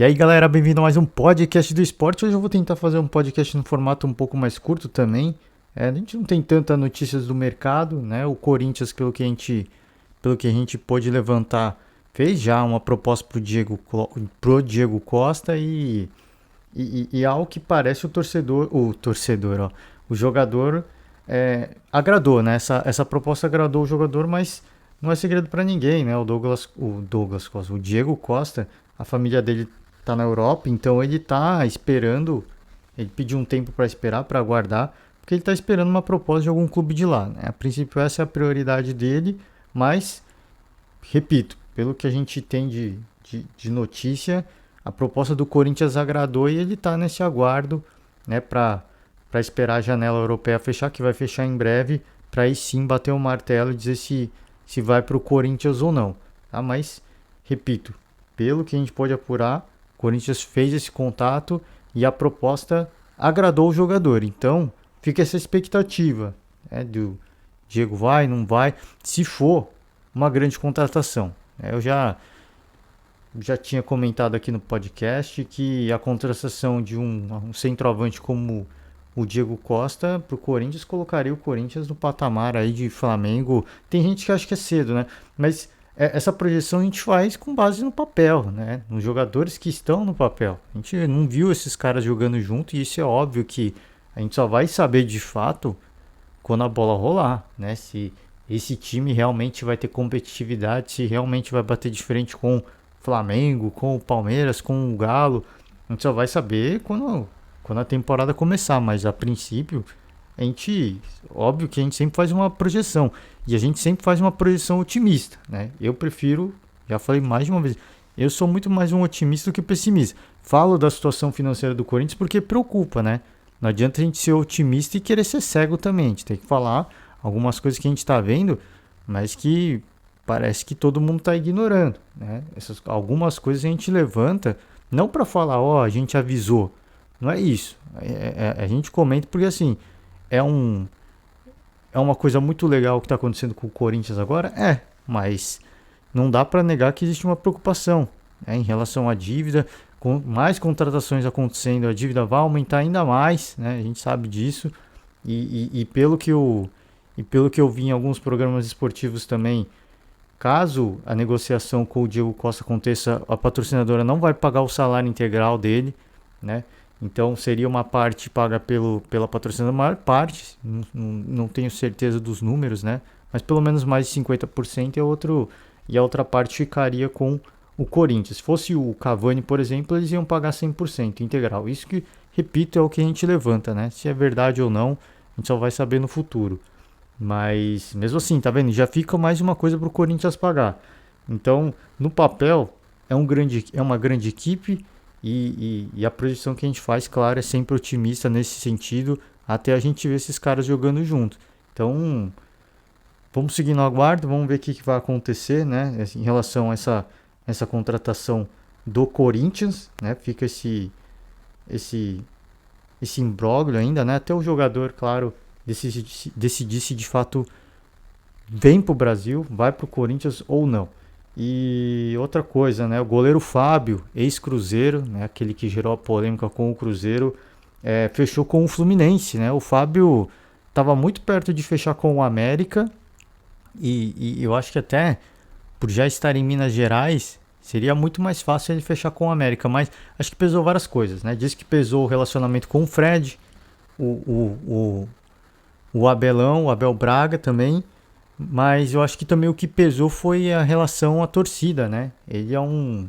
E aí, galera, bem-vindo a mais um podcast do esporte. Hoje eu vou tentar fazer um podcast no formato um pouco mais curto também. A gente não tem tantas notícias do mercado, né? O Corinthians, pelo que a gente pôde levantar, fez já uma proposta pro Diego Costa e ao que parece o jogador agradou, né? Essa proposta agradou o jogador, mas não é segredo para ninguém, né? O Douglas Costa, o Diego Costa, a família dele tá na Europa, então ele tá esperando, ele pediu um tempo para esperar, para aguardar, porque ele tá esperando uma proposta de algum clube de lá, né? A princípio essa é a prioridade dele, mas, repito, pelo que a gente tem de notícia, a proposta do Corinthians agradou e ele tá nesse aguardo, né, para esperar a janela europeia fechar, que vai fechar em breve, para aí sim bater o martelo e dizer se vai para o Corinthians ou não. Tá? Mas, repito, pelo que a gente pode apurar, o Corinthians fez esse contato e a proposta agradou o jogador. Então, fica essa expectativa, né, do Diego vai, não vai, se for uma grande contratação. Eu já tinha comentado aqui no podcast que a contratação de um centroavante como o Diego Costa para o Corinthians colocaria o Corinthians no patamar aí de Flamengo. Tem gente que acha que é cedo, né? Mas essa projeção a gente faz com base no papel, né? Nos jogadores que estão no papel. A gente não viu esses caras jogando junto e isso é óbvio que a gente só vai saber de fato quando a bola rolar, né? Se esse time realmente vai ter competitividade, se realmente vai bater de frente com o Flamengo, com o Palmeiras, com o Galo. A gente só vai saber quando a temporada começar, mas a princípio óbvio que a gente sempre faz uma projeção e a gente sempre faz uma projeção otimista, né? Eu prefiro, já falei mais de uma vez, eu sou muito mais um otimista do que pessimista. Falo da situação financeira do Corinthians porque preocupa, né? Não adianta a gente ser otimista e querer ser cego também. A gente tem que falar algumas coisas que a gente está vendo, mas que parece que todo mundo está ignorando, né? Algumas coisas a gente levanta não para falar, ó, a gente avisou. Não é isso. A gente comenta porque assim é um é uma coisa muito legal que está acontecendo com o Corinthians agora, mas não dá para negar que existe uma preocupação, né, em relação à dívida. Com mais contratações acontecendo, a dívida vai aumentar ainda mais, né? A gente sabe disso. E pelo que eu vi em alguns programas esportivos também, caso a negociação com o Diego Costa aconteça, a patrocinadora não vai pagar o salário integral dele, né? Então seria uma parte paga pela patrocinadora, a maior parte, não tenho certeza dos números, né? Mas pelo menos mais de 50% e a outra parte ficaria com o Corinthians. Se fosse o Cavani, por exemplo, eles iam pagar 100% integral. Isso que, repito, é o que a gente levanta, né? Se é verdade ou não, a gente só vai saber no futuro. Mas mesmo assim, tá vendo? Já fica mais uma coisa para o Corinthians pagar. Então, no papel, é uma grande equipe e a projeção que a gente faz, claro, é sempre otimista nesse sentido, até a gente ver esses caras jogando junto. Então, vamos seguir no aguardo, vamos ver o que vai acontecer, né? Em relação a essa contratação do Corinthians, né? Fica esse, esse imbróglio ainda, né? Até o jogador, claro, decidir se de fato vem pro Brasil, vai pro Corinthians ou não. E outra coisa, né? O goleiro Fábio, ex-Cruzeiro, né? Aquele que gerou a polêmica com o Cruzeiro, fechou com o Fluminense, né? O Fábio estava muito perto de fechar com o América e eu acho que até por já estar em Minas Gerais seria muito mais fácil ele fechar com o América, mas acho que pesou várias coisas, né? Diz que pesou o relacionamento com o Fred, o, o, o, o Abelão, o Abel Braga também, mas eu acho que também o que pesou foi a relação à torcida, né? Ele é um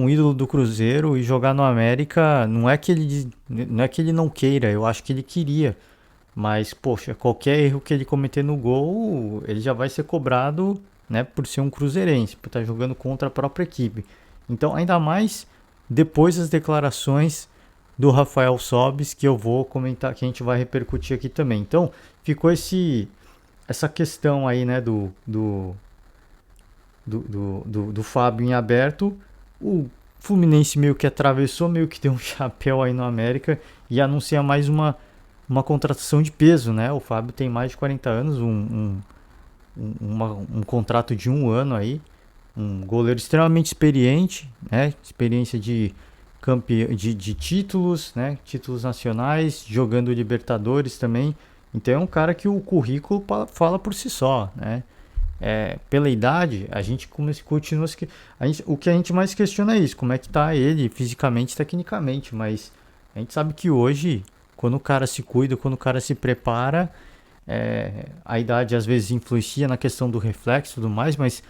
ídolo do Cruzeiro e jogar no América não é que ele não queira, eu acho que ele queria. Mas, poxa, qualquer erro que ele cometer no gol, ele já vai ser cobrado, né, por ser um cruzeirense, por estar jogando contra a própria equipe. Então, ainda mais depois das declarações do Rafael Sobis, que eu vou comentar, que a gente vai repercutir aqui também. Então, ficou essa questão aí, né, do Fábio em aberto. O Fluminense meio que atravessou, meio que deu um chapéu aí no América e anuncia mais uma contratação de peso, né? O Fábio tem mais de 40 anos, um contrato de um ano aí. um goleiro extremamente experiente, né? Experiência de títulos, né? Títulos nacionais, jogando Libertadores também. Então é um cara que o currículo fala por si só, né? Pela idade, a gente continua o que a gente mais questiona é isso, como é que tá ele fisicamente, tecnicamente, mas a gente sabe que hoje, quando o cara se cuida, quando o cara se prepara, a idade às vezes influencia na questão do reflexo e tudo mais, mas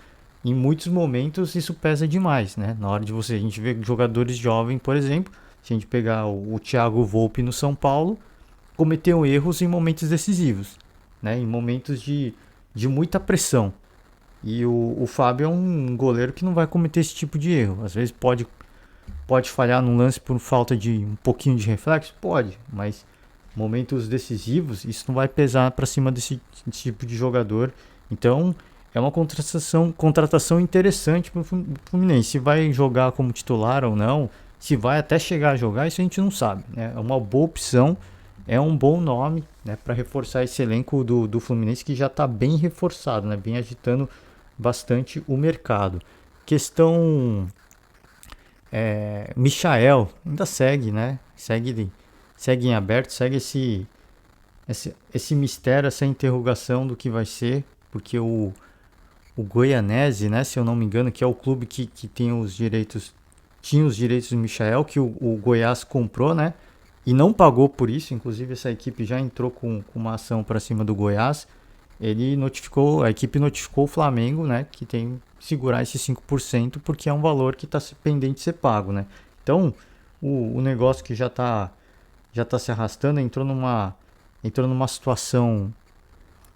em muitos momentos isso pesa demais, né? Na hora de a gente vê jogadores jovens, por exemplo, se a gente pegar o Thiago Volpe no São Paulo, cometeu erros em momentos decisivos, né? Em momentos de muita pressão. E o Fábio é um goleiro que não vai cometer esse tipo de erro. Às vezes pode falhar num lance por falta de um pouquinho de reflexo? Pode, mas momentos decisivos, isso não vai pesar para cima desse tipo de jogador. Então, é uma contratação interessante para o Fluminense. Se vai jogar como titular ou não, se vai até chegar a jogar, isso a gente não sabe. Né? É uma boa opção, é um bom nome, né, para reforçar esse elenco do Fluminense que já está bem reforçado, né, bem agitando bastante o mercado. Questão Michael ainda segue, né? Segue em aberto, segue esse mistério, essa interrogação do que vai ser, porque o Goianese, né, se eu não me engano, que é o clube que tem os direitos, tinha os direitos do Michael, que o Goiás comprou, né? E não pagou por isso, inclusive essa equipe já entrou com uma ação para cima do Goiás. A equipe notificou o Flamengo, né, que tem que segurar esses 5% porque é um valor que está pendente de ser pago, né? Então, o negócio que já tá se arrastando, entrou numa situação,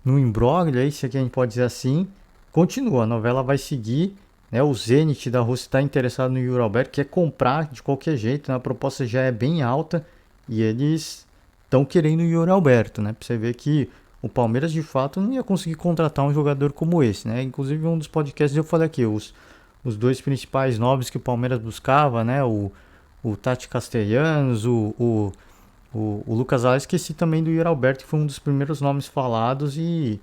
num imbróglio aí, se aqui a gente pode dizer assim, continua, a novela vai seguir, né? O Zenit da Rússia está interessado no Yuri Alberto, quer comprar de qualquer jeito, né? A proposta já é bem alta e eles estão querendo o Yuri Alberto, né? Pra você ver que o Palmeiras de fato não ia conseguir contratar um jogador como esse, né? Inclusive um dos podcasts eu falei aqui, os dois principais nomes que o Palmeiras buscava, né? O Tati Castellanos, o Lucas Alves, esqueci também do Yuri Alberto, que foi um dos primeiros nomes falados e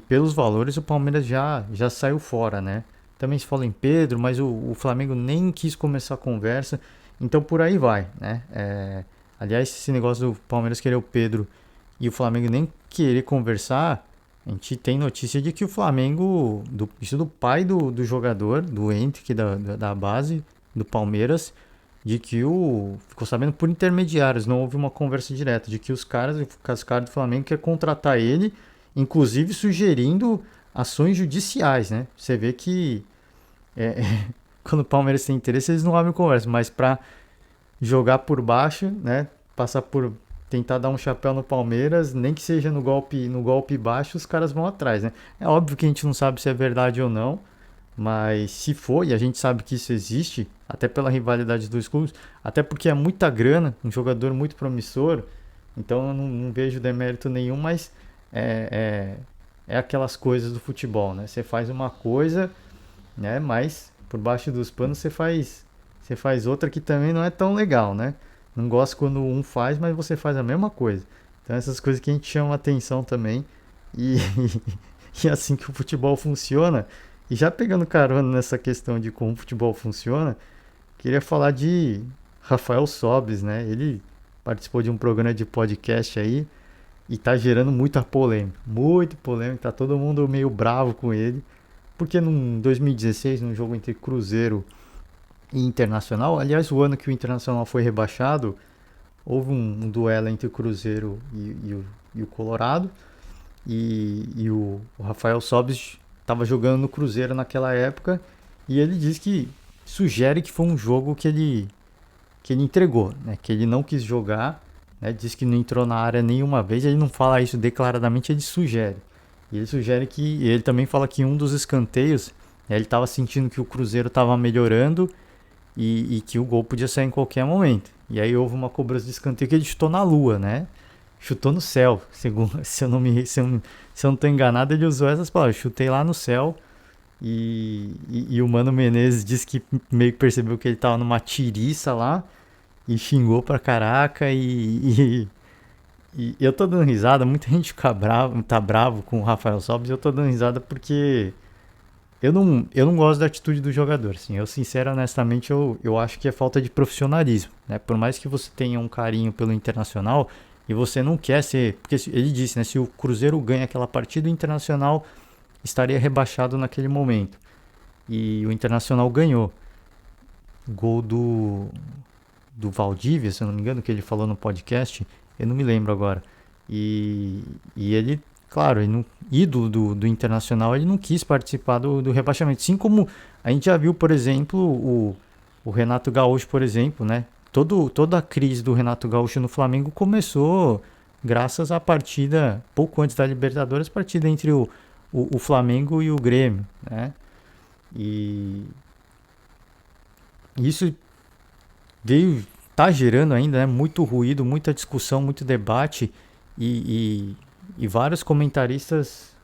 pelos valores o Palmeiras já saiu fora, né? Também se fala em Pedro, mas o Flamengo nem quis começar a conversa, então por aí vai, né? Aliás, esse negócio do Palmeiras querer o Pedro e o Flamengo nem querer conversar, a gente tem notícia de que o Flamengo, isso do pai do jogador, do Henrique da base do Palmeiras, de que ficou sabendo por intermediários, não houve uma conversa direta, de que os caras do Flamengo quer contratar ele, inclusive sugerindo ações judiciais, né? Você vê que quando o Palmeiras tem interesse, eles não abrem conversa, mas para jogar por baixo, né? Passar por tentar dar um chapéu no Palmeiras, nem que seja no golpe baixo, os caras vão atrás, né? É óbvio que a gente não sabe se é verdade ou não, mas se for, e a gente sabe que isso existe, até pela rivalidade dos clubes, até porque é muita grana, um jogador muito promissor, então eu não vejo demérito nenhum, mas é aquelas coisas do futebol, né? Você faz uma coisa, né? Mas por baixo dos panos você faz outra que também não é tão legal, né? Não gosto quando um faz, mas você faz a mesma coisa. Então essas coisas que a gente chama atenção também e, e assim que o futebol funciona. E já pegando carona nessa questão de como o futebol funciona, queria falar de Rafael Sobis, né? Ele participou de um programa de podcast aí e tá gerando muita polêmica, muito polêmica, tá todo mundo meio bravo com ele, porque em 2016, num jogo entre Cruzeiro e Internacional, aliás, o ano que o Internacional foi rebaixado, houve um duelo entre o Cruzeiro e o Colorado, e o Rafael Sobis estava jogando no Cruzeiro naquela época, e ele diz que sugere que foi um jogo que ele entregou, né? Que ele não quis jogar, né? Diz que não entrou na área nenhuma vez, ele não fala isso declaradamente, ele sugere. E ele sugere que, ele também fala que um dos escanteios, né, ele estava sentindo que o Cruzeiro estava melhorando e que o gol podia sair em qualquer momento. E aí houve uma cobrança de escanteio que ele chutou na lua, né? Chutou no céu, segundo, se eu não tô enganado, ele usou essas palavras, chutei lá no céu. E o Mano Menezes disse que meio que percebeu que ele tava numa tiriça lá e xingou pra caraca. E eu tô dando risada, muita gente tá bravo com o Rafael Sobis. E eu tô dando risada porque eu não gosto da atitude do jogador, assim. Eu, sincero, honestamente, eu acho que é falta de profissionalismo, né? Por mais que você tenha um carinho pelo Internacional e você não quer ser... Porque ele disse, né? Se o Cruzeiro ganha aquela partida, o Internacional estaria rebaixado naquele momento. E o Internacional ganhou. Gol do Valdívia, se eu não me engano, que ele falou no podcast, eu não me lembro agora. E ele, claro, ele não, ídolo do Internacional, ele não quis participar do rebaixamento. Assim como a gente já viu, por exemplo, o Renato Gaúcho, por exemplo, né? Toda a crise do Renato Gaúcho no Flamengo começou graças à partida, pouco antes da Libertadores, partida entre o Flamengo e o Grêmio, né? E isso veio, tá gerando ainda, né, muito ruído, muita discussão, muito debate e vários comentaristas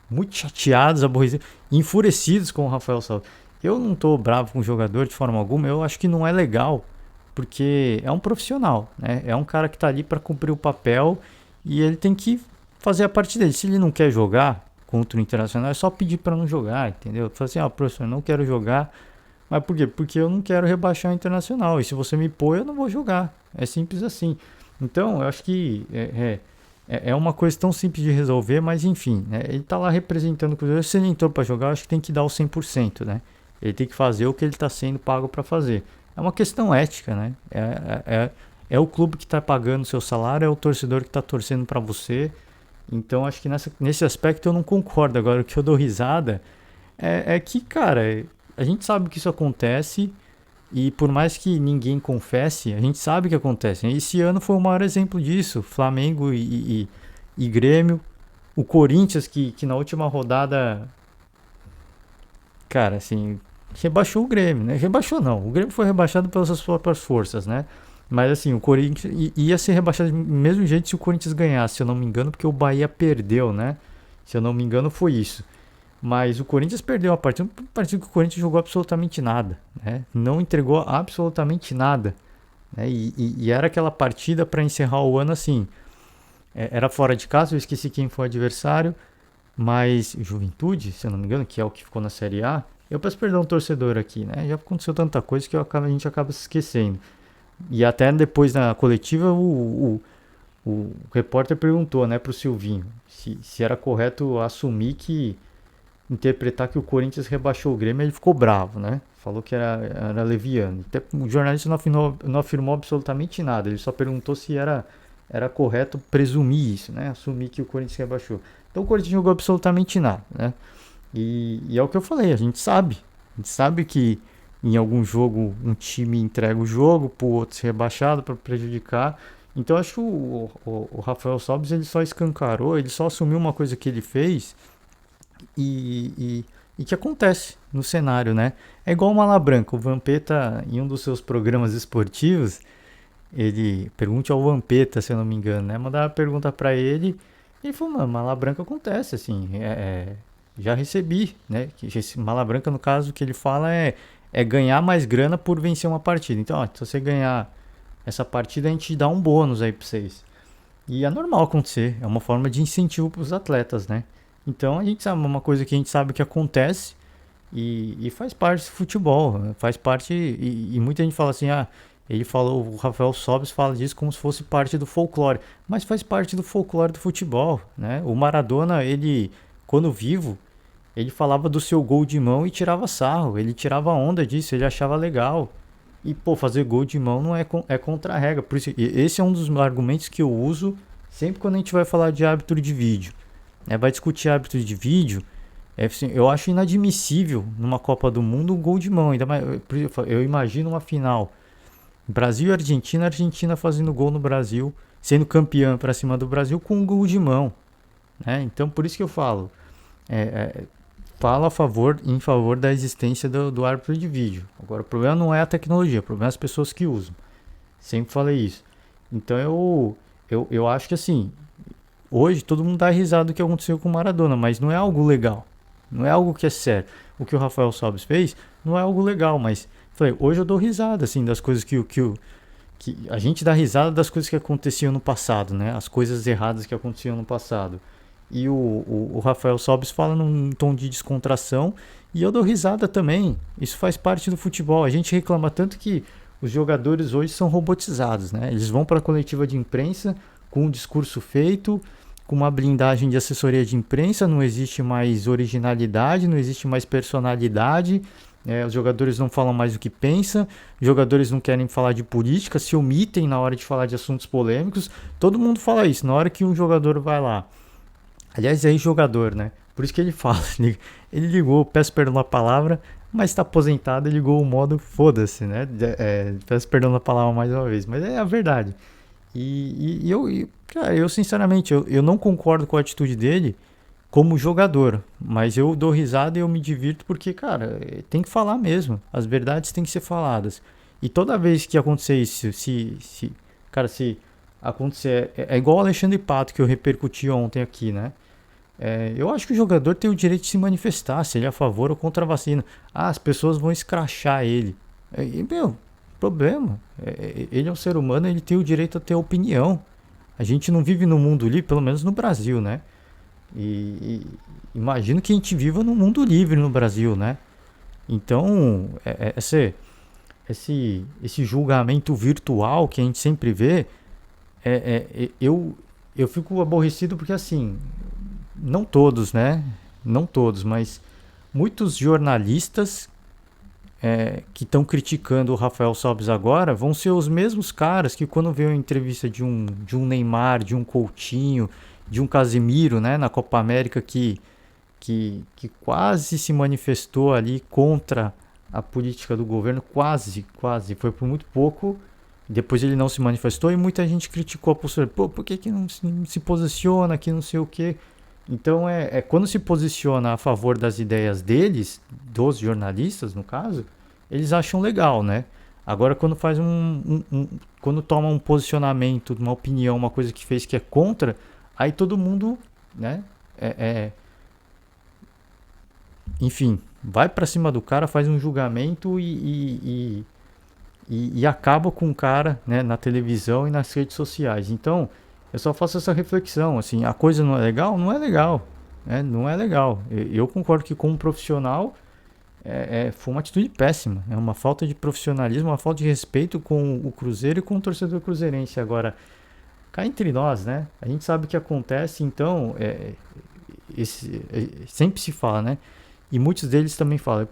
muito chateados, aborrecidos, enfurecidos com o Rafael Salles. Eu não tô bravo com o jogador de forma alguma, eu acho que não é legal, porque é um profissional, né? É um cara que tá ali para cumprir o papel e ele tem que fazer a parte dele. Se ele não quer jogar contra o Internacional, é só pedir para não jogar, entendeu? Fala assim, professor, não quero jogar, mas por quê? Porque eu não quero rebaixar o Internacional. E se você me pôr, eu não vou jogar. É simples assim. Então, eu acho que é uma coisa tão simples de resolver, mas enfim, né? Ele tá lá representando o Cruzeiro. Se ele entrou para jogar, eu acho que tem que dar o 100%, né? Ele tem que fazer o que ele está sendo pago para fazer. É uma questão ética, né? É o clube que está pagando o seu salário, é o torcedor que está torcendo para você. Então, acho que nesse aspecto eu não concordo. Agora, o que eu dou risada é que, cara, a gente sabe que isso acontece e por mais que ninguém confesse, a gente sabe que acontece. Esse ano foi o maior exemplo disso. Flamengo e Grêmio. O Corinthians que na última rodada, cara, assim, rebaixou o Grêmio, né? Rebaixou não. O Grêmio foi rebaixado pelas suas próprias forças, né? Mas assim, o Corinthians ia ser rebaixado do mesmo jeito se o Corinthians ganhasse, se eu não me engano, porque o Bahia perdeu, né? Se eu não me engano, foi isso. Mas o Corinthians perdeu a partida, uma partida que o Corinthians jogou absolutamente nada, né? Não entregou absolutamente nada, né? E era aquela partida para encerrar o ano assim. Era fora de casa, eu esqueci quem foi o adversário, mas Juventude, se eu não me engano, que é o que ficou na Série A. Eu peço perdão ao torcedor aqui, né? Já aconteceu tanta coisa que a gente acaba se esquecendo. E até depois na coletiva o repórter perguntou, né, pro Silvinho se era correto assumir que interpretar que o Corinthians rebaixou o Grêmio, ele ficou bravo, né? Falou que era leviano. Até o jornalista não afirmou absolutamente nada, ele só perguntou se era correto presumir isso, né? Assumir que o Corinthians rebaixou. Então o Corinthians jogou absolutamente nada, né? E é o que eu falei, a gente sabe que em algum jogo um time entrega o jogo pro outro ser rebaixado para prejudicar. Então acho que o Rafael Sobis ele só escancarou, ele só assumiu uma coisa que ele fez e que acontece no cenário, né? É igual o Malabranca. O Vampeta, em um dos seus programas esportivos, ele pergunte ao Vampeta, se eu não me engano, né? Mandaram a pergunta pra ele e ele falou, mano, Malabranca acontece, assim, já recebi, né? Que esse Malabranca, no caso, o que ele fala é ganhar mais grana por vencer uma partida. Então, ó, se você ganhar essa partida, a gente dá um bônus aí pra vocês. E é normal acontecer, é uma forma de incentivo para os atletas, né? Então a gente sabe uma coisa que a gente sabe que acontece e faz parte do futebol, né? Faz parte e muita gente fala assim, ele falou, o Rafael Sobis fala disso como se fosse parte do folclore, mas faz parte do folclore do futebol, né? O Maradona, ele quando vivo, ele falava do seu gol de mão e tirava sarro, ele tirava onda disso, ele achava legal. E, pô, fazer gol de mão não é contra a regra. Por isso, esse é um dos argumentos que eu uso sempre quando a gente vai falar de árbitro de vídeo. Vai discutir árbitro de vídeo. Assim, eu acho inadmissível numa Copa do Mundo um gol de mão. Ainda mais, eu imagino uma final. Brasil e Argentina, Argentina fazendo gol no Brasil, sendo campeã para cima do Brasil com um gol de mão. Né? Então, por isso que eu falo. É, falo em favor da existência do árbitro de vídeo. Agora, o problema não é a tecnologia, o problema é as pessoas que usam. Sempre falei isso. Então, eu acho que assim, hoje todo mundo dá risada do que aconteceu com o Maradona, mas não é algo legal. Não é algo que é sério. O que o Rafael Sobis fez não é algo legal, mas falei, hoje eu dou risada assim das coisas que a gente dá risada das coisas que aconteciam no passado, né? As coisas erradas que aconteciam no passado. E o Rafael Sobis fala num tom de descontração e eu dou risada também. Isso faz parte do futebol. A gente reclama tanto que os jogadores hoje são robotizados, né? Eles vão para a coletiva de imprensa com um discurso feito, com uma blindagem de assessoria de imprensa, não existe mais originalidade, não existe mais personalidade. Os jogadores não falam mais o que pensam, os jogadores não querem falar de política, se omitem na hora de falar de assuntos polêmicos. Todo mundo fala isso. Na hora que um jogador vai lá, aliás, é jogador, né? Por isso que ele fala. Ele ligou, peço perdão na palavra, mas está aposentado e ligou o modo foda-se, né? Peço perdão na palavra mais uma vez, mas é a verdade. Cara, eu sinceramente, eu não concordo com a atitude dele como jogador, mas eu dou risada e eu me divirto porque, cara, tem que falar mesmo. As verdades têm que ser faladas. E toda vez que acontecer isso, cara, se acontecer, é igual o Alexandre Pato que eu repercuti ontem aqui, né? Eu acho que o jogador tem o direito de se manifestar, se ele é a favor ou contra a vacina. Ah, as pessoas vão escrachar ele. Meu, problema. Ele é um ser humano, ele tem o direito a ter opinião. A gente não vive no mundo livre, pelo menos no Brasil, né? E imagino que a gente viva num mundo livre no Brasil, né? Então, esse julgamento virtual que a gente sempre vê, eu fico aborrecido porque assim, não todos, né? Não todos, mas muitos jornalistas que estão criticando o Rafael Sobis agora vão ser os mesmos caras que quando vê uma entrevista de um Neymar, de um Coutinho, de um Casemiro, né, na Copa América que quase se manifestou ali contra a política do governo, quase, foi por muito pouco. Depois ele não se manifestou e muita gente criticou a postura. Pô, por que não se posiciona, que não sei o quê. Então, quando se posiciona a favor das ideias deles, dos jornalistas, no caso, eles acham legal, né? Agora, quando faz quando toma um posicionamento, uma opinião, uma coisa que fez que é contra, aí todo mundo, né? Enfim, vai pra cima do cara, faz um julgamento e acaba com o cara, né, na televisão e nas redes sociais. Então, eu só faço essa reflexão, assim, a coisa não é legal? Não é legal, né? Não é legal. Eu concordo que como profissional foi uma atitude péssima, é uma falta de profissionalismo, uma falta de respeito com o Cruzeiro e com o torcedor cruzeirense. Agora, cá entre nós, né? A gente sabe o que acontece, então, sempre se fala, né? E muitos deles também falam.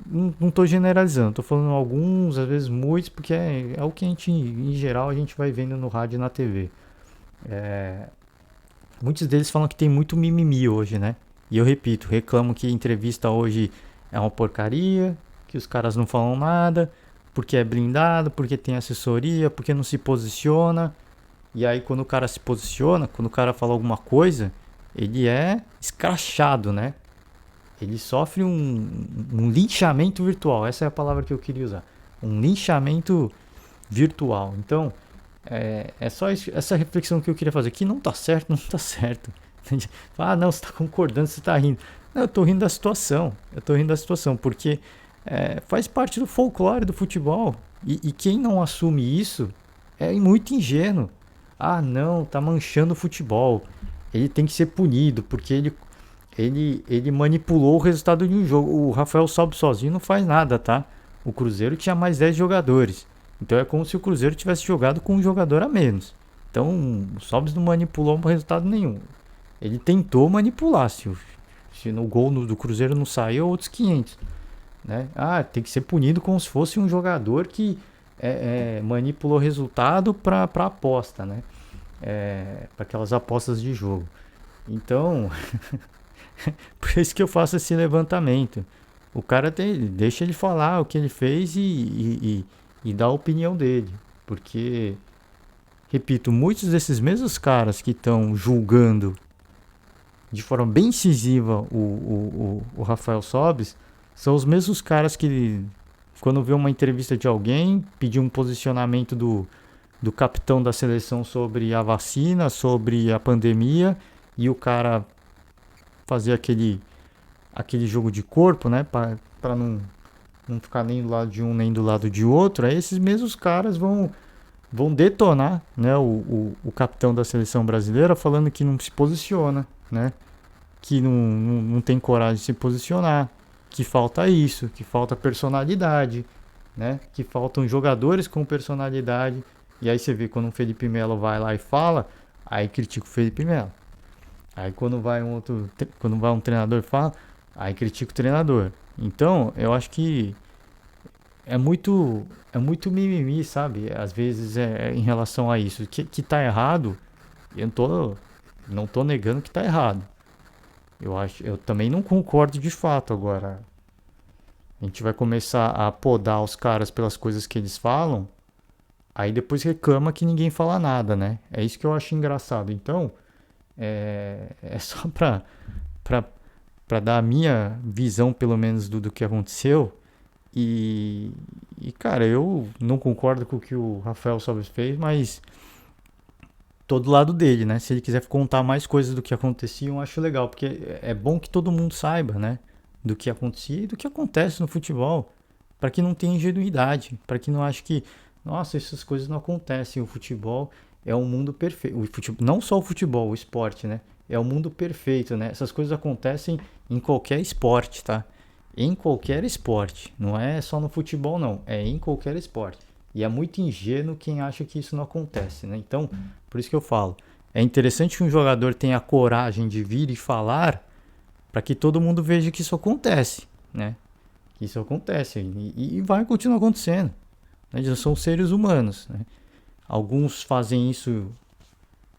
Não estou generalizando, estou falando alguns, às vezes muitos, porque é o que a gente, em geral, a gente vai vendo no rádio e na TV. Muitos deles falam que tem muito mimimi hoje, né? E eu repito, reclamam que a entrevista hoje é uma porcaria, que os caras não falam nada, porque é blindado, porque tem assessoria, porque não se posiciona. E aí quando o cara se posiciona, quando o cara fala alguma coisa, ele é escrachado, né? Ele sofre um linchamento virtual. Essa é a palavra que eu queria usar. Um linchamento virtual. Então, só essa reflexão que eu queria fazer. Que não tá certo, não tá certo. Ah, não, você tá concordando, você tá rindo. Não, eu tô rindo da situação. Eu tô rindo da situação, porque faz parte do folclore do futebol. E quem não assume isso é muito ingênuo. Ah, não, tá manchando o futebol. Ele tem que ser punido, porque ele manipulou o resultado de um jogo. O Rafael Sobis sozinho não faz nada, tá? O Cruzeiro tinha mais 10 jogadores. Então é como se o Cruzeiro tivesse jogado com um jogador a menos. Então o Sobis não manipulou resultado nenhum. Ele tentou manipular. Se no gol do Cruzeiro não saiu, outros 500. Né? Ah, tem que ser punido como se fosse um jogador que manipulou resultado para aposta, né? Para aquelas apostas de jogo. Então, por isso que eu faço esse levantamento. O cara deixa ele falar o que ele fez e dar a opinião dele. Porque, repito, muitos desses mesmos caras que estão julgando de forma bem incisiva o Rafael Sobis são os mesmos caras que, quando vê uma entrevista de alguém, pedir um posicionamento do capitão da seleção sobre a vacina, sobre a pandemia, e o cara fazer aquele jogo de corpo, né, para não ficar nem do lado de um nem do lado de outro. Aí esses mesmos caras vão detonar, né, o capitão da seleção brasileira falando que não se posiciona, né? Que não tem coragem de se posicionar, que falta isso, que falta personalidade, né? Que faltam jogadores com personalidade. E aí você vê quando o Felipe Melo vai lá e fala, aí critica o Felipe Melo. Aí quando vai um treinador e fala, aí critica o treinador. Então, eu acho que é muito mimimi, sabe? Às vezes em relação a isso, que tá errado, eu não tô negando que tá errado. Eu também não concordo de fato agora. A gente vai começar a podar os caras pelas coisas que eles falam, aí depois reclama que ninguém fala nada, né? É isso que eu acho engraçado. Então, é só pra, pra dar a minha visão, pelo menos, do que aconteceu. Cara, eu não concordo com o que o Rafael Sobres fez, mas tô do lado dele, né? Se ele quiser contar mais coisas do que acontecia, eu acho legal, porque é bom que todo mundo saiba, né? Do que acontecia e do que acontece no futebol, para que não tenha ingenuidade, para que não ache que, nossa, essas coisas não acontecem. O futebol é um mundo perfeito. Não só o futebol, o esporte, né? É um mundo perfeito, né? Essas coisas acontecem em qualquer esporte, tá? Em qualquer esporte. Não é só no futebol, não. É em qualquer esporte. E é muito ingênuo quem acha que isso não acontece, né? Então, por isso que eu falo. É interessante que um jogador tenha a coragem de vir e falar para que todo mundo veja que isso acontece, né? Que isso acontece e vai continuar acontecendo. Né? Já são seres humanos, né? Alguns fazem isso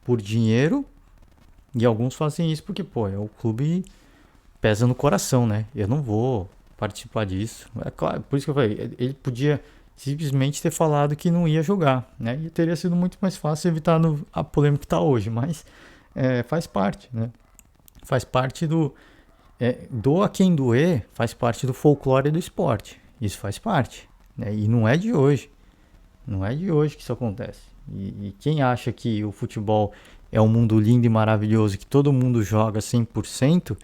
por dinheiro e alguns fazem isso porque, pô, o clube pesa no coração, né? Eu não vou participar disso. É claro, por isso que eu falei, ele podia simplesmente ter falado que não ia jogar, né? E teria sido muito mais fácil evitar a polêmica que está hoje, mas faz parte, né? Faz parte doa quem doer, faz parte do folclore do esporte. Isso faz parte, né? E não é de hoje. Não é de hoje que isso acontece. E quem acha que o futebol é um mundo lindo e maravilhoso, que todo mundo joga 100%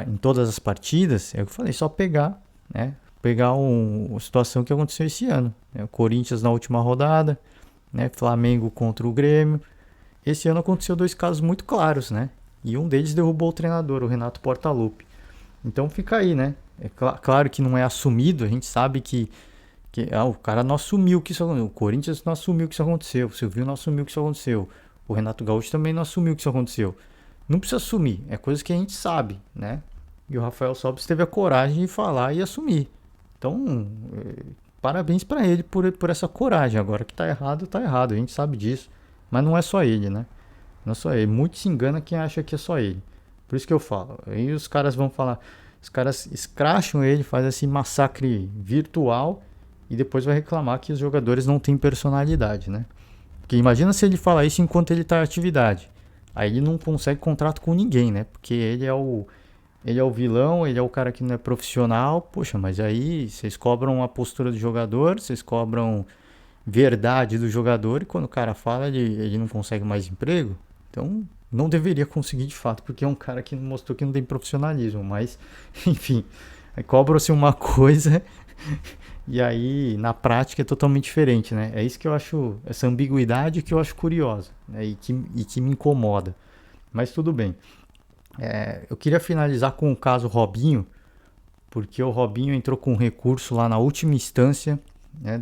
em todas as partidas, é o que eu falei, só pegar, né? Pegar uma situação que aconteceu esse ano. Né? O Corinthians na última rodada, né? Flamengo contra o Grêmio. Esse ano aconteceu dois casos muito claros, né? E um deles derrubou o treinador, o Renato Portaluppi. Então fica aí, né? Claro que não é assumido, a gente sabe que o cara não assumiu que isso aconteceu. O Corinthians não assumiu que isso aconteceu. O Silvio não assumiu que isso aconteceu. O Renato Gaúcho também não assumiu que isso aconteceu. Não precisa assumir, é coisa que a gente sabe, né? E o Rafael Sobres teve a coragem de falar e assumir. Então, parabéns para ele por essa coragem. Agora que tá errado, a gente sabe disso. Mas não é só ele, né? Não é só ele. Muito se engana quem acha que é só ele. Por isso que eu falo. Aí os caras vão falar. Os caras escracham ele, fazem esse massacre virtual e depois vai reclamar que os jogadores não têm personalidade, né? Porque imagina se ele fala isso enquanto ele está em atividade. Aí ele não consegue contrato com ninguém, né? Porque ele é o vilão, ele é o cara que não é profissional. Poxa, mas aí vocês cobram a postura do jogador, vocês cobram verdade do jogador e quando o cara fala ele não consegue mais emprego. Então não deveria conseguir de fato, porque é um cara que mostrou que não tem profissionalismo. Mas, enfim, aí cobra-se uma coisa e aí na prática é totalmente diferente, né? É isso que eu acho, essa ambiguidade que eu acho curiosa, né? E que me incomoda. Mas tudo bem. Eu queria finalizar com o caso Robinho, porque o Robinho entrou com um recurso lá na última instância, né,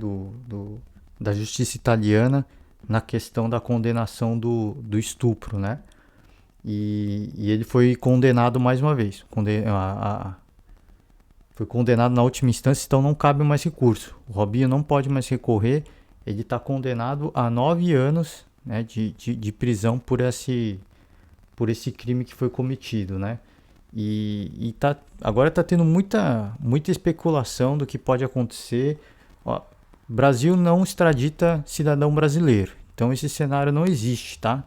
da justiça italiana na questão da condenação do estupro, né? E ele foi condenado mais uma vez. Foi condenado na última instância, então não cabe mais recurso. O Robinho não pode mais recorrer. Ele está condenado a 9 anos, né, de prisão por esse crime que foi cometido, né? Agora está tendo muita especulação do que pode acontecer. Ó, Brasil não extradita cidadão brasileiro. Então esse cenário não existe, tá?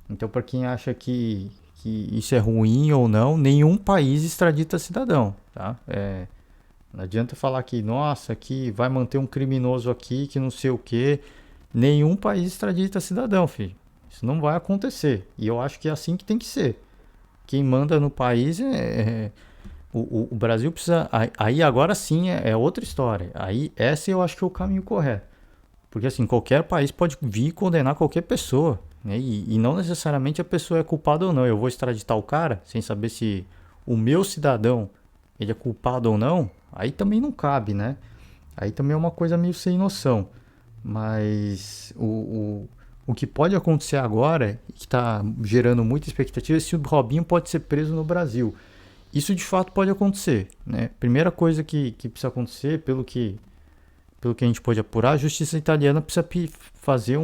Então para quem acha que isso é ruim ou não, nenhum país extradita cidadão, tá? Não adianta falar que, nossa, que vai manter um criminoso aqui, que não sei o quê. Nenhum país extradita cidadão, filho. Isso não vai acontecer. E eu acho que é assim que tem que ser. Quem manda no país o Brasil precisa. Aí agora sim é outra história. Aí essa eu acho que é o caminho correto. Porque assim, qualquer país pode vir condenar qualquer pessoa. né? E não necessariamente a pessoa é culpada ou não. Eu vou extraditar o cara sem saber se o meu cidadão ele é culpado ou não. Aí também não cabe, né? Aí também é uma coisa meio sem noção. Mas o que pode acontecer agora, que está gerando muita expectativa, é se o Robinho pode ser preso no Brasil. Isso de fato pode acontecer, né? Primeira coisa que precisa acontecer, pelo que a gente pode apurar, a justiça italiana precisa fazer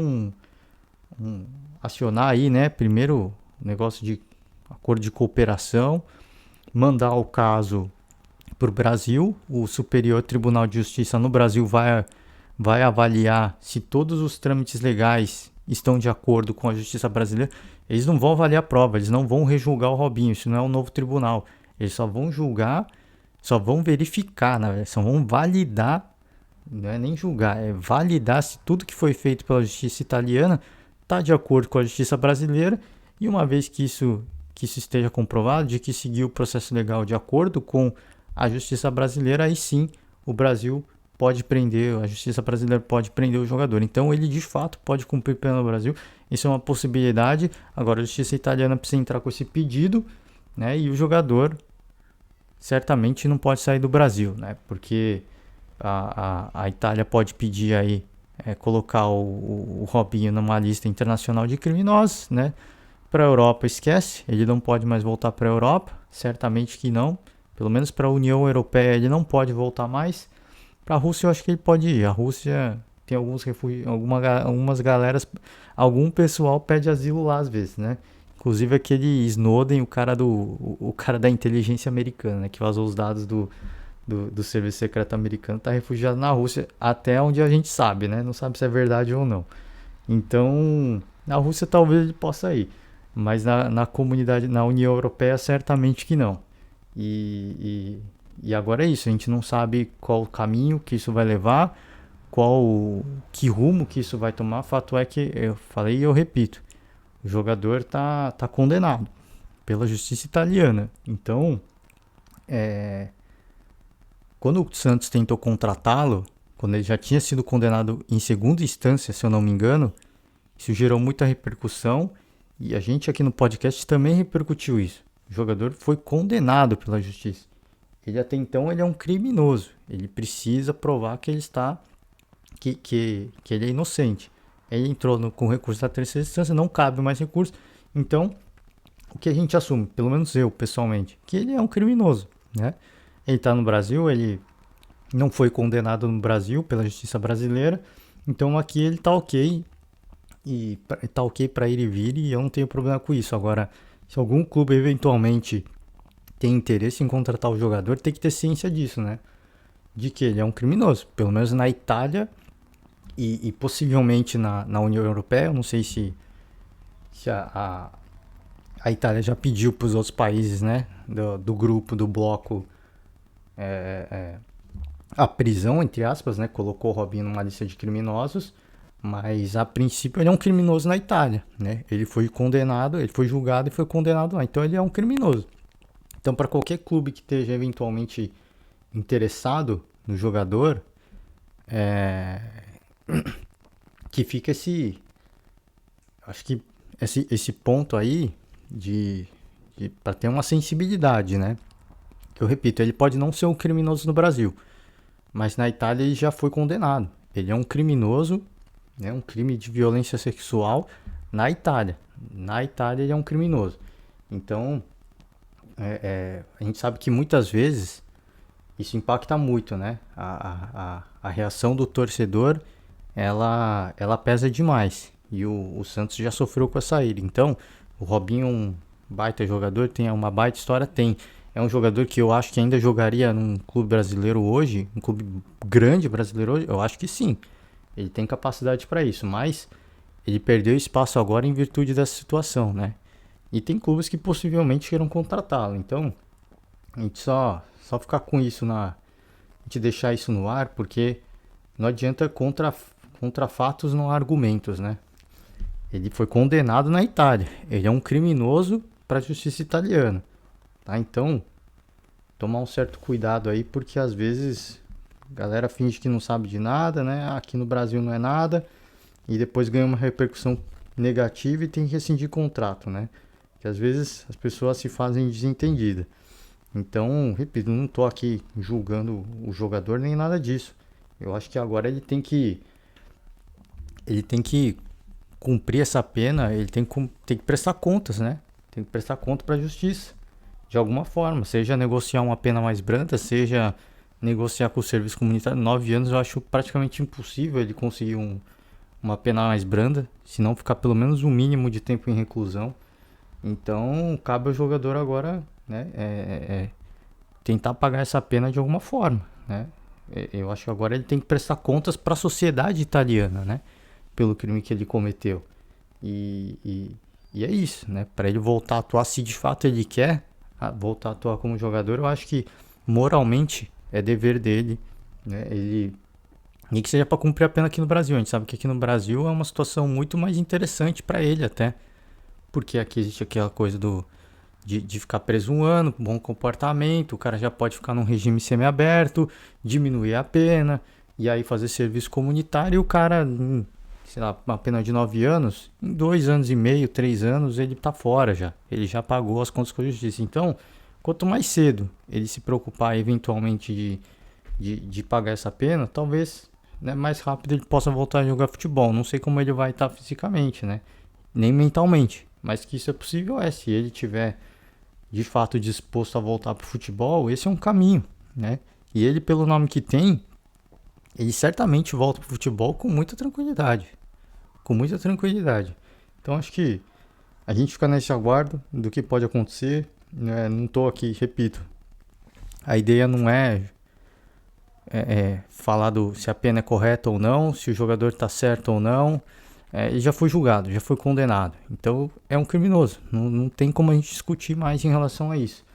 acionar aí, né? Primeiro, negócio de acordo de cooperação, mandar o caso para o Brasil. O Superior Tribunal de Justiça no Brasil vai avaliar se todos os trâmites legais estão de acordo com a justiça brasileira. Eles não vão avaliar a prova, eles não vão rejulgar o Robinho, isso não é um novo tribunal. Eles só vão julgar, só vão verificar, na verdade, só vão validar, não é nem julgar, é validar se tudo que foi feito pela justiça italiana está de acordo com a justiça brasileira. E uma vez que isso esteja comprovado, de que seguiu o processo legal de acordo com a justiça brasileira, aí sim o Brasil pode prender, a justiça brasileira pode prender o jogador. Então ele de fato pode cumprir pena no Brasil. Isso é uma possibilidade. Agora a justiça italiana precisa entrar com esse pedido, né? E o jogador certamente não pode sair do Brasil, né? Porque a Itália pode pedir aí colocar o Robinho numa lista internacional de criminosos, né? Para a Europa esquece, ele não pode mais voltar para a Europa, certamente que não. Pelo menos para a União Europeia ele não pode voltar mais. Para a Rússia eu acho que ele pode ir. A Rússia tem alguns refugiados, algumas galeras, algum pessoal pede asilo lá às vezes, né? Inclusive aquele Snowden, o cara da inteligência americana, né, que vazou os dados do serviço secreto americano, tá refugiado na Rússia, até onde a gente sabe, né? Não sabe se é verdade ou não. Então, na Rússia talvez ele possa ir, mas na comunidade, na União Europeia, certamente que não. E agora é isso, a gente não sabe qual o caminho que isso vai levar, que rumo que isso vai tomar. Fato é que, eu falei e eu repito, o jogador tá condenado pela justiça italiana. Então, quando o Santos tentou contratá-lo, quando ele já tinha sido condenado em segunda instância, se eu não me engano, isso gerou muita repercussão e a gente aqui no podcast também repercutiu isso. O jogador foi condenado pela justiça. Ele até então ele é um criminoso. Ele precisa provar que ele está que ele é inocente. Ele entrou com recurso da terceira instância, não cabe mais recurso. Então, o que a gente assume, pelo menos eu pessoalmente, que ele é um criminoso, né? Ele está no Brasil, ele não foi condenado no Brasil pela justiça brasileira, então aqui ele está ok e tá ok para ir e vir e eu não tenho problema com isso. Agora, se algum clube eventualmente tem interesse em contratar o jogador, tem que ter ciência disso, né? De que ele é um criminoso, pelo menos na Itália e possivelmente na União Europeia. Eu não sei se a Itália já pediu para os outros países, né, do grupo, do bloco, a prisão, entre aspas, né, colocou o Robinho numa lista de criminosos, mas a princípio ele é um criminoso na Itália, né? Ele foi condenado, ele foi julgado e foi condenado lá, então ele é um criminoso. Então, para qualquer clube que esteja eventualmente interessado no jogador, que fica acho que esse ponto aí para ter uma sensibilidade, né? Eu repito, ele pode não ser um criminoso no Brasil, mas na Itália ele já foi condenado. Ele é um criminoso, né? Um crime de violência sexual na Itália. Na Itália ele é um criminoso. Então, a gente sabe que muitas vezes isso impacta muito, né? A reação do torcedor, ela pesa demais. E o Santos já sofreu com essa ira. Então, o Robinho é um baita jogador, tem uma baita história, tem. É um jogador que eu acho que ainda jogaria num clube brasileiro hoje, um clube grande brasileiro hoje, eu acho que sim. Ele tem capacidade para isso, mas ele perdeu espaço agora em virtude dessa situação, né? E tem clubes que possivelmente queiram contratá-lo. Então, a gente só ficar com isso a gente deixar isso no ar, porque não adianta contra fatos não há argumentos, né? Ele foi condenado na Itália. Ele é um criminoso para a justiça italiana, tá? Então, tomar um certo cuidado aí, porque às vezes a galera finge que não sabe de nada, né? Aqui no Brasil não é nada, e depois ganha uma repercussão negativa e tem que rescindir contrato, né? Que às vezes as pessoas se fazem desentendidas. Então, repito, não tô aqui julgando o jogador nem nada disso. Eu acho que agora ele tem que cumprir essa pena, ele tem que prestar contas, né? Tem que prestar conta para a justiça, de alguma forma. Seja negociar uma pena mais branda, seja negociar com o serviço comunitário. 9 anos eu acho praticamente impossível ele conseguir uma pena mais branda, se não ficar pelo menos um mínimo de tempo em reclusão. Então, cabe ao jogador agora, né, tentar pagar essa pena de alguma forma, né? Eu acho que agora ele tem que prestar contas para a sociedade italiana, né? Pelo crime que ele cometeu. E, e, e é isso, né? Para ele voltar a atuar, se de fato ele quer voltar a atuar como jogador, eu acho que moralmente é dever dele, né? Ele nem que seja para cumprir a pena aqui no Brasil. A gente sabe que aqui no Brasil é uma situação muito mais interessante para ele até, porque aqui existe aquela coisa de ficar preso 1 ano, bom comportamento, o cara já pode ficar num regime semiaberto, diminuir a pena, e aí fazer serviço comunitário, e o cara, sei lá, uma pena de 9 anos, em 2 anos e meio, 3 anos, ele tá fora já. Ele já pagou as contas com a justiça. Então, quanto mais cedo ele se preocupar eventualmente de pagar essa pena, talvez, né, mais rápido ele possa voltar a jogar futebol. Não sei como ele vai estar fisicamente, né? Nem mentalmente. Mas que isso é possível se ele tiver de fato disposto a voltar para o futebol, esse é um caminho, né? E ele, pelo nome que tem, ele certamente volta para o futebol com muita tranquilidade. Com muita tranquilidade. Então acho que a gente fica nesse aguardo do que pode acontecer. Né? Não estou aqui, repito. A ideia não é falar se a pena é correta ou não, se o jogador está certo ou não. Ele já foi julgado, já foi condenado. Então é um criminoso. Não tem como a gente discutir mais em relação a isso.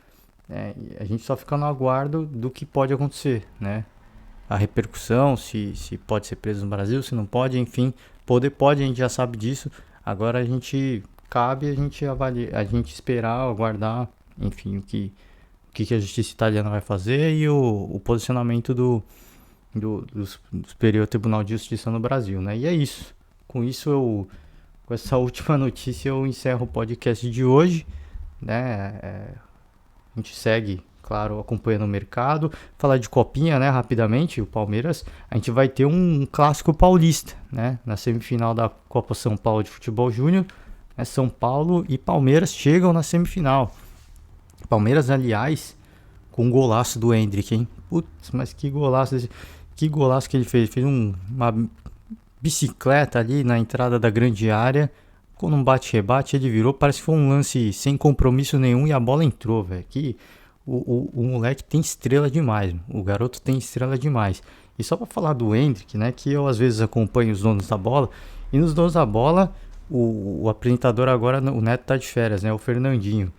A gente só fica no aguardo do que pode acontecer, né? A repercussão, se pode ser preso no Brasil, se não pode, enfim. Poder pode, a gente já sabe disso. Agora cabe a gente avaliar, a gente esperar, aguardar, enfim, o que a justiça italiana vai fazer e o posicionamento do Superior Tribunal de Justiça no Brasil, né? E é isso. Com essa última notícia eu encerro o podcast de hoje, né? A gente segue, claro, acompanhando o mercado. Falar de copinha, né, rapidamente, o Palmeiras, a gente vai ter um clássico paulista, né? Na semifinal da Copa São Paulo de Futebol Júnior, né, São Paulo e Palmeiras chegam na semifinal. Palmeiras, aliás, com um golaço do Endrick, hein? Putz, mas que golaço que ele fez. Fez uma bicicleta ali na entrada da grande área. Quando um bate-rebate, ele virou. Parece que foi um lance sem compromisso nenhum e a bola entrou, velho. O moleque tem estrela demais. O garoto tem estrela demais. E só pra falar do Endrick, né? Que eu às vezes acompanho os donos da bola. E nos donos da bola, o apresentador agora, o Neto tá de férias, né? O Fernandinho.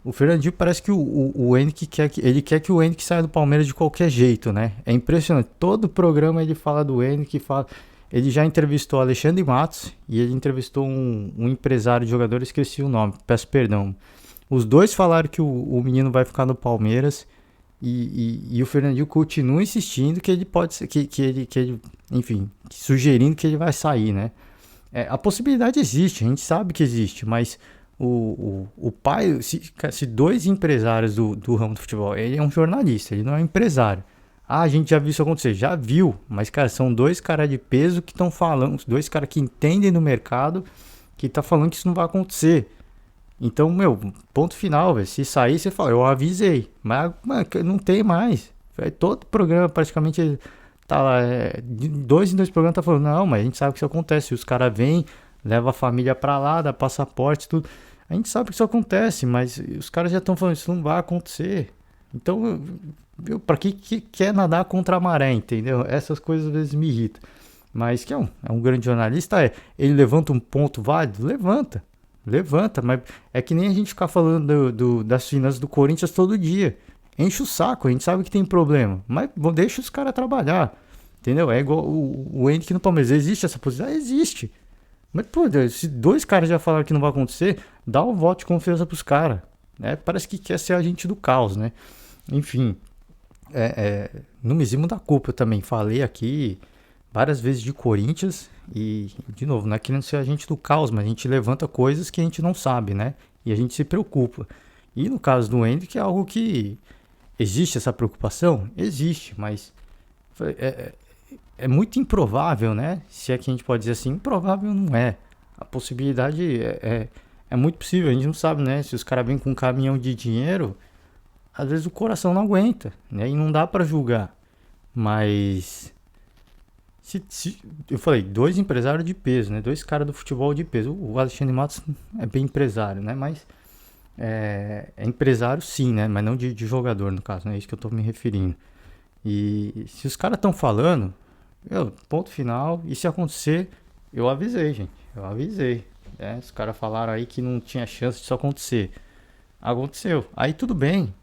O Fernandinho parece que o Endrick quer que o Endrick saia do Palmeiras de qualquer jeito, né? É impressionante. Todo programa ele fala do Endrick, ele já entrevistou Alexandre Matos e ele entrevistou um empresário de jogadores, esqueci o nome, peço perdão. Os dois falaram que o menino vai ficar no Palmeiras e o Fernandinho continua insistindo que ele pode ser, que ele, enfim, sugerindo que ele vai sair, né? A possibilidade existe, a gente sabe que existe, mas o pai, se dois empresários do ramo do futebol, ele é um jornalista, ele não é um empresário. A gente já viu isso acontecer, já viu, mas cara, são dois caras de peso que estão falando, dois caras que entendem do mercado, que tá falando que isso não vai acontecer. Então, meu, ponto final, velho. Se sair, você fala, eu avisei, mas mano, não tem mais. Todo programa praticamente tá lá, de 2 em 2 programas tá falando, não, mas a gente sabe que isso acontece. Os caras vêm, leva a família pra lá, dá passaporte, tudo. A gente sabe que isso acontece, mas os caras já estão falando, isso não vai acontecer. Então, pra que quer nadar contra a maré, entendeu? Essas coisas às vezes me irritam. Mas que é um grande jornalista, ele levanta um ponto válido? Levanta, mas é que nem a gente ficar falando das finanças do Corinthians todo dia. Enche o saco, a gente sabe que tem problema, mas deixa os caras trabalhar, entendeu? É igual o Henrique no Palmeiras, existe essa possibilidade? Existe. Mas, pô, se dois caras já falaram que não vai acontecer, dá o voto de confiança pros caras, né? Parece que quer ser agente do caos, né? Enfim, não me eximo da culpa, eu também falei aqui, várias vezes de Corinthians e, de novo, não é querendo ser agente do caos, mas a gente levanta coisas que a gente não sabe, né? E a gente se preocupa. E no caso do Hendrick é algo que existe essa preocupação? Existe, mas é, é muito improvável, né? Se é que a gente pode dizer assim, improvável não é. A possibilidade é muito possível, a gente não sabe, né? Se os caras vêm com um caminhão de dinheiro, às vezes o coração não aguenta, né? E não dá pra julgar. Mas eu falei, dois empresários de peso, né? Dois caras do futebol de peso. O Alexandre Matos é bem empresário, né? Mas é empresário sim, né? Mas não de jogador, no caso, né? É isso que eu tô me referindo. E se os caras estão falando, ponto final. E se acontecer, eu avisei, gente. Eu avisei. Né? Os caras falaram aí que não tinha chance disso acontecer. Aconteceu. Aí tudo bem.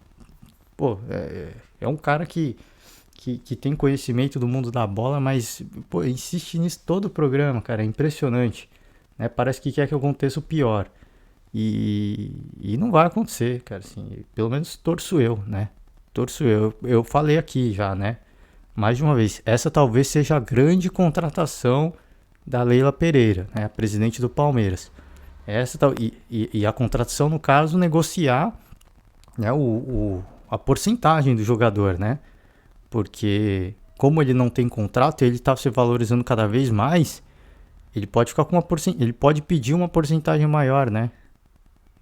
Pô, é um cara que tem conhecimento do mundo da bola, mas pô, insiste nisso todo o programa, cara. É impressionante. Né? Parece que quer que aconteça o pior. E não vai acontecer, cara. Assim, pelo menos torço eu, né? Torço eu. Eu falei aqui já, né? Mais de uma vez. Essa talvez seja a grande contratação da Leila Pereira, né? A presidente do Palmeiras. E a contratação, no caso, negociar, né, a porcentagem do jogador, né? Porque como ele não tem contrato, ele está se valorizando cada vez mais. Ele pode ficar com ele pode pedir uma porcentagem maior, né?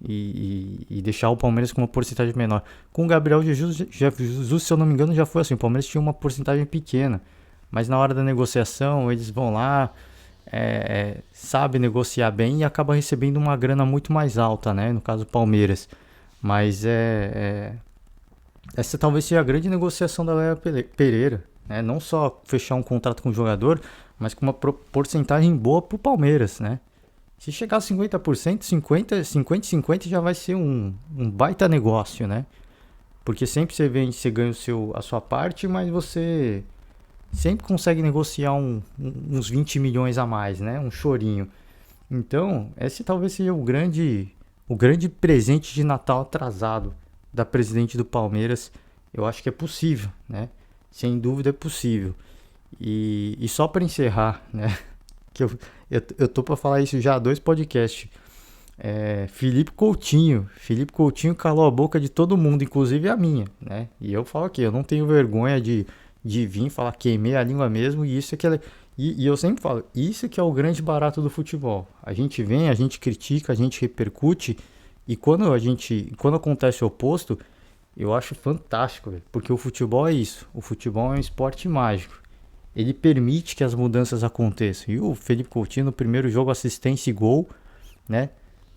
E deixar o Palmeiras com uma porcentagem menor. Com o Gabriel Jesus, se eu não me engano, já foi assim. O Palmeiras tinha uma porcentagem pequena, mas na hora da negociação eles vão lá, sabe negociar bem e acaba recebendo uma grana muito mais alta, né? No caso do Palmeiras. Mas essa talvez seja a grande negociação da Léa Pereira, né? Não só fechar um contrato com o jogador, mas com uma porcentagem boa pro Palmeiras, né? Se chegar a 50%, 50 já vai ser um baita negócio, né? Porque sempre você vende, você ganha a sua parte, mas você sempre consegue negociar uns 20 milhões a mais, né? Um chorinho. Então, esse talvez seja o grande presente de Natal atrasado da presidente do Palmeiras. Eu acho que é possível, né? Sem dúvida é possível. E só para encerrar, né? Que eu tô para falar isso já há 2 podcasts. Felipe Coutinho calou a boca de todo mundo, inclusive a minha, né? E eu falo aqui, eu não tenho vergonha de vir falar, queimei a língua mesmo, e isso é que e eu sempre falo, isso é que é o grande barato do futebol. A gente vem, a gente critica, a gente repercute, e quando acontece o oposto, eu acho fantástico, véio, porque o futebol é isso. O futebol é um esporte mágico. Ele permite que as mudanças aconteçam. E o Felipe Coutinho, no primeiro jogo, assistência e gol, né?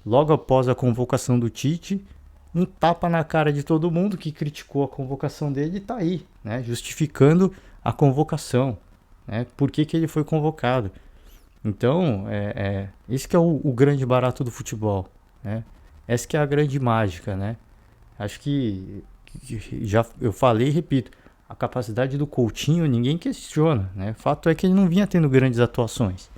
Logo após a convocação do Tite, um tapa na cara de todo mundo que criticou a convocação dele e tá aí, né? Justificando a convocação, né? Por que ele foi convocado. Então, esse que é o grande barato do futebol, né? Essa que é a grande mágica, né? Acho que já eu falei e repito, a capacidade do Coutinho ninguém questiona, né? O fato é que ele não vinha tendo grandes atuações.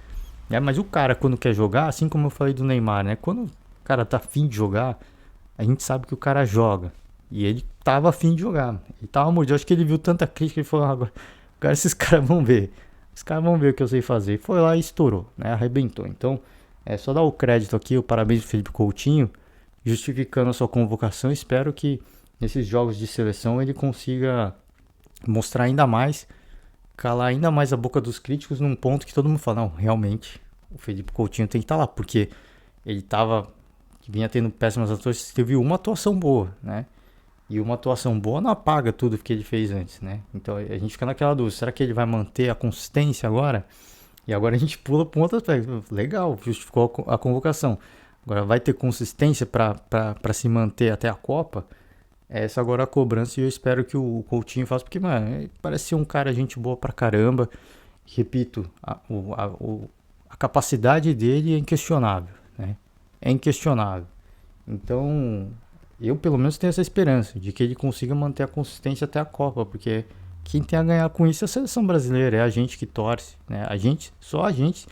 Mas o cara, quando quer jogar, assim como eu falei do Neymar, né? Quando o cara tá afim de jogar, a gente sabe que o cara joga. E ele tava afim de jogar. Ele tava mordido. Acho que ele viu tanta crítica, ele falou, agora esses caras vão ver. Os caras vão ver o que eu sei fazer. Foi lá e estourou, né? Arrebentou. Então, só dar o crédito aqui, o parabéns pro Felipe Coutinho, justificando a sua convocação. Espero que nesses jogos de seleção ele consiga mostrar ainda mais, calar ainda mais a boca dos críticos num ponto que todo mundo fala, não, realmente, o Felipe Coutinho tem que estar lá, porque ele vinha tendo péssimas atuações, teve uma atuação boa, né? E uma atuação boa não apaga tudo que ele fez antes, né? Então a gente fica naquela dúvida, será que ele vai manter a consistência agora? E agora a gente pula para um outro aspecto. Legal, justificou a convocação. Agora vai ter consistência para se manter até a Copa? Essa agora é a cobrança e eu espero que o Coutinho faça, porque, mano, ele parece ser um cara gente boa pra caramba. Repito, a capacidade dele é inquestionável, né? É inquestionável. Então, eu pelo menos tenho essa esperança de que ele consiga manter a consistência até a Copa, porque quem tem a ganhar com isso é a seleção brasileira, é a gente que torce, né? Só a gente.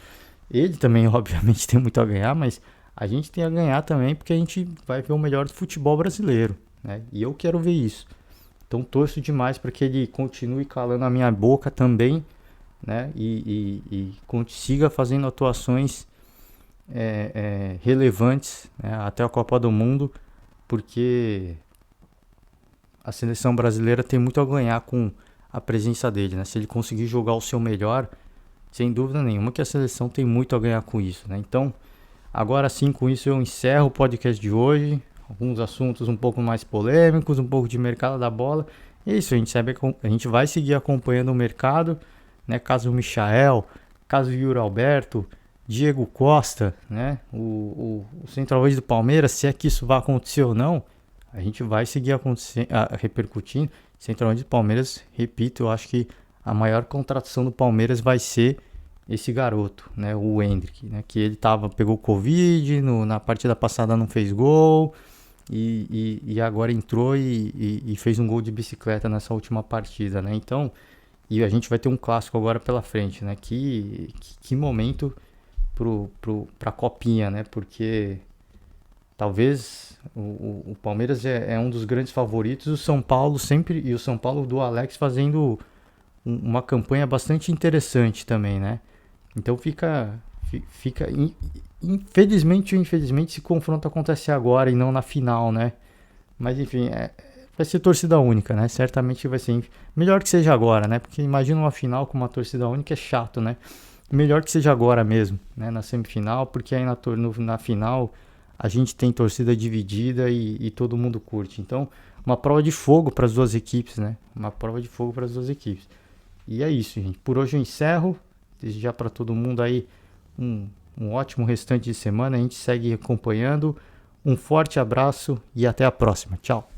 Ele também, obviamente, tem muito a ganhar, mas a gente tem a ganhar também porque a gente vai ver o melhor do futebol brasileiro. Né? E eu quero ver isso. Então torço demais para que ele continue calando a minha boca também né? E consiga fazendo atuações relevantes, né? Até a Copa do Mundo, porque a seleção brasileira tem muito a ganhar com a presença dele, né? Se ele conseguir jogar o seu melhor, sem dúvida nenhuma que a seleção tem muito a ganhar com isso, né? Então, agora sim, com isso eu encerro o podcast de hoje. Alguns assuntos um pouco mais polêmicos, um pouco de mercado da bola. É isso, a gente vai seguir acompanhando o mercado, né? Caso Michael, caso Yuri Alberto, Diego Costa, né? O centroavante do Palmeiras, se é que isso vai acontecer ou não, a gente vai seguir repercutindo. Centroavante do Palmeiras, repito, eu acho que a maior contratação do Palmeiras vai ser esse garoto, né, o Endrick, né, que ele pegou Covid, na partida passada não fez gol, e agora entrou e fez um gol de bicicleta nessa última partida, né, então, e a gente vai ter um clássico agora pela frente, né, que momento pra Copinha, né, porque talvez o Palmeiras é um dos grandes favoritos, o São Paulo sempre, e o São Paulo do Alex fazendo uma campanha bastante interessante também, né? Então fica infelizmente ou infelizmente esse confronto acontece agora e não na final, né? Mas enfim, vai ser torcida única, né? Certamente vai ser melhor que seja agora, né? Porque imagina uma final com uma torcida única é chato, né? Melhor que seja agora mesmo, né? Na semifinal, porque aí na final a gente tem torcida dividida e todo mundo curte. Então, uma prova de fogo para as duas equipes, né? Uma prova de fogo para as duas equipes. E é isso, gente. Por hoje eu encerro. Desejar para todo mundo aí um ótimo restante de semana. A gente segue acompanhando. Um forte abraço e até a próxima. Tchau.